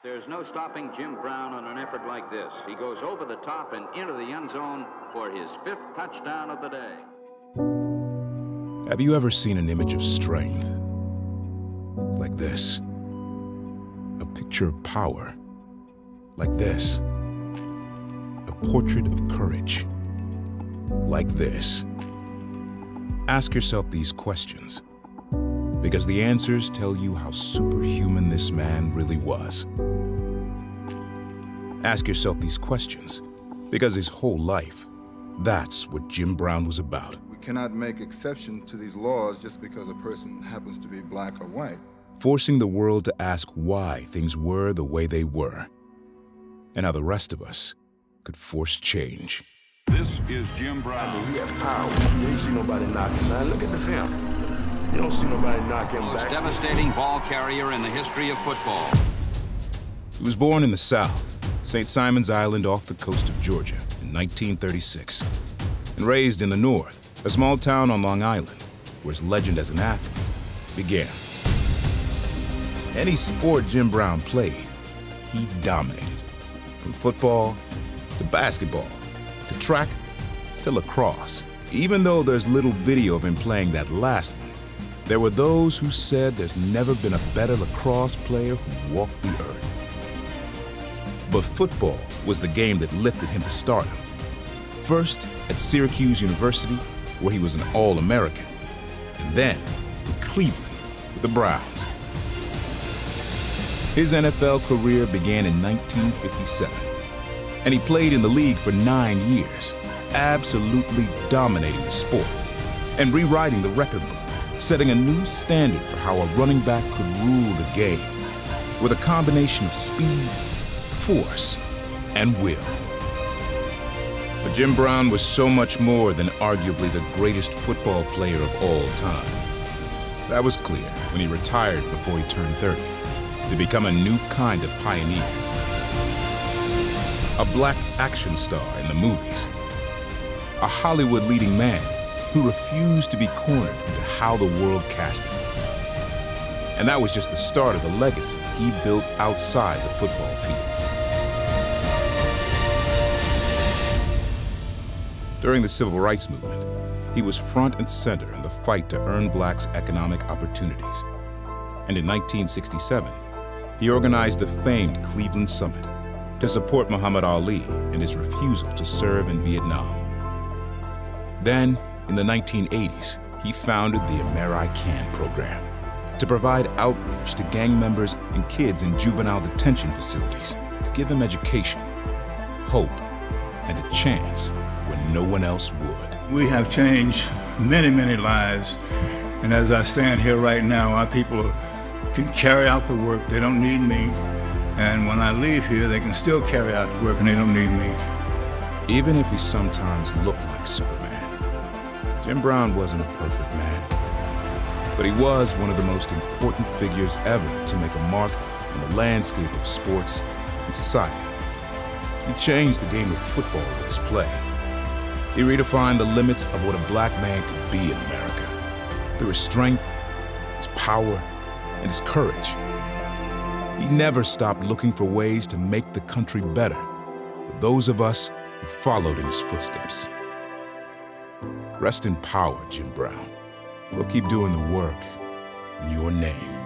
There's no stopping Jim Brown on an effort like this. He goes over the top and into the end zone for his 5th touchdown of the day. Have you ever seen an image of strength? Like this. A picture of power. Like this. A portrait of courage. Like this. Ask yourself these questions, because the answers tell you how superhuman this man really was. Ask yourself these questions, because his whole life, that's what Jim Brown was about. We cannot make exception to these laws just because a person happens to be black or white. Forcing the world to ask why things were the way they were, and how the rest of us could force change. This is Jim Brown. He had power. You ain't see nobody knock him down. Look at the film. You don't see nobody knock him back. Most devastating ball carrier in the history of football. He was born in the South, St. Simon's Island off the coast of Georgia in 1936, and raised in the North, a small town on Long Island, where his legend as an athlete began. Any sport Jim Brown played, he dominated. From football to basketball, to track, to lacrosse. Even though there's little video of him playing that last one, there were those who said there's never been a better lacrosse player who walked the earth. But football was the game that lifted him to stardom. First at Syracuse University, where he was an All-American, and then in Cleveland with the Browns. His NFL career began in 1957. And he played in the league for 9 years, absolutely dominating the sport and rewriting the record book, setting a new standard for how a running back could rule the game with a combination of speed, force, and will. But Jim Brown was so much more than arguably the greatest football player of all time. That was clear when he retired before he turned 30 to become a new kind of pioneer. A black action star in the movies. A Hollywood leading man who refused to be cornered into how the world cast him. And that was just the start of the legacy he built outside the football field. During the Civil Rights Movement, he was front and center in the fight to earn blacks economic opportunities. And in 1967, he organized the famed Cleveland Summit to support Muhammad Ali and his refusal to serve in Vietnam. Then, in the 1980s, he founded the American program to provide outreach to gang members and kids in juvenile detention facilities to give them education, hope, and a chance when no one else would. We have changed many, many lives, and as I stand here right now, our people can carry out the work. They don't need me. And when I leave here, they can still carry out the work and they don't need me. Even if he sometimes looked like Superman, Jim Brown wasn't a perfect man. But he was one of the most important figures ever to make a mark in the landscape of sports and society. He changed the game of football with his play. He redefined the limits of what a black man could be in America through his strength, his power, and his courage. He never stopped looking for ways to make the country better for those of us who followed in his footsteps. Rest in power, Jim Brown. We'll keep doing the work in your name.